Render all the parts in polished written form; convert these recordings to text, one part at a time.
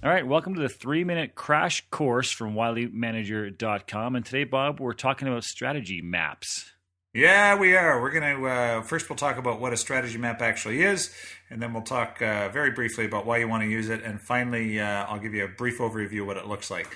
All right, welcome to the 3-minute crash course from WileyManager.com. And today, Bob, we're talking about strategy maps. Yeah, we are. We're going to, first we'll talk about what a strategy map actually is, and then we'll talk very briefly about why you want to use it, and finally I'll give you a brief overview of what it looks like.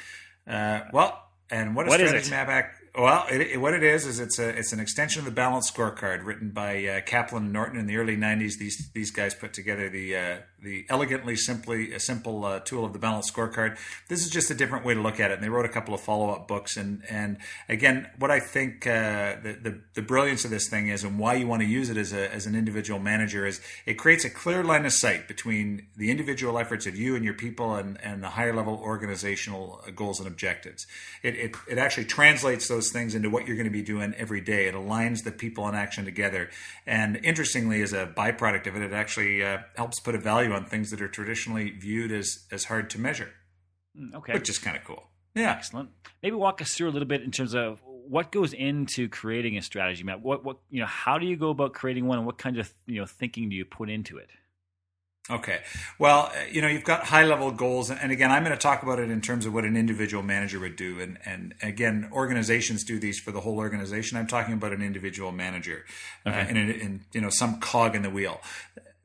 And what a strategy map what it is it's an extension of the balanced scorecard written by Kaplan and Norton in the early 90s. These guys put together the elegantly simple tool of the balanced scorecard. This is just a different way to look at it, and they wrote a couple of follow-up books. And again, what I think the brilliance of this thing is, and why you want to use it as an individual manager, is it creates a clear line of sight between the individual efforts of you and your people and the higher level organizational goals and objectives. It actually translates those things into what you're going to be doing every day. It aligns the people in action together. And interestingly, as a byproduct of it, it actually helps put a value on things that are traditionally viewed as hard to measure. Okay. Which is kind of cool. Yeah. Excellent. Maybe walk us through a little bit in terms of what goes into creating a strategy map. How do you go about creating one, and what kind of thinking do you put into it? Okay. Well, you've got high-level goals, and again, I'm going to talk about it in terms of what an individual manager would do. And again, organizations do these for the whole organization. I'm talking about an individual manager, and some cog in the wheel.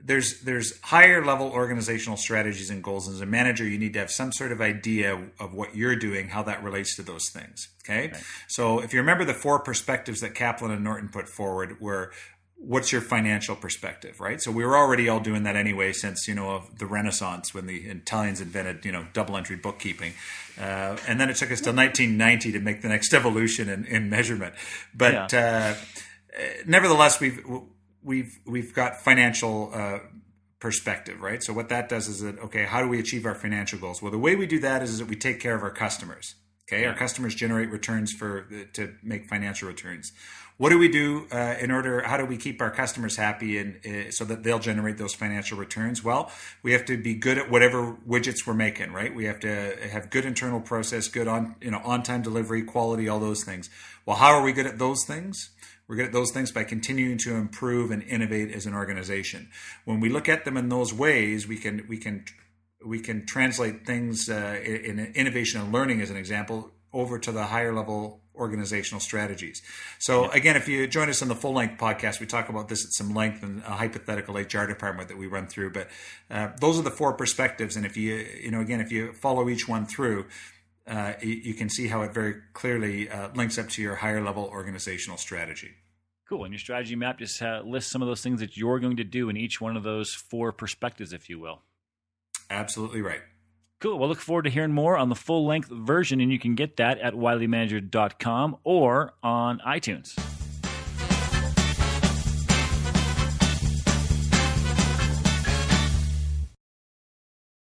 There's higher-level organizational strategies and goals. As a manager, you need to have some sort of idea of what you're doing, how that relates to those things. Okay. Right. So if you remember the 4 perspectives that Kaplan and Norton put forward were, what's your financial perspective, right? So we were already all doing that anyway since, the Renaissance, when the Italians invented, double entry bookkeeping. And then it took us till 1990 to make the next evolution in measurement. But nevertheless, we've got financial perspective, right? So what that does is that, okay, how do we achieve our financial goals? Well, the way we do that is that we take care of our customers. Okay, our customers generate returns to make financial returns. What do we do how do we keep our customers happy and so that they'll generate those financial returns? Well, we have to be good at whatever widgets we're making, right? We have to have good internal process, good on-time delivery, quality, all those things. Well, how are we good at those things? We're good at those things by continuing to improve and innovate as an organization. When we look at them in those ways, we can translate things in innovation and learning, as an example, over to the higher level organizational strategies. So again, if you join us on the full length podcast, we talk about this at some length in a hypothetical HR department that we run through. But those are the 4 perspectives. And if you follow each one through, you can see how it very clearly links up to your higher level organizational strategy. Cool. And your strategy map just lists some of those things that you're going to do in each one of those 4 perspectives, if you will. Absolutely right. Cool. Well, look forward to hearing more on the full-length version, and you can get that at WileyManager.com or on iTunes.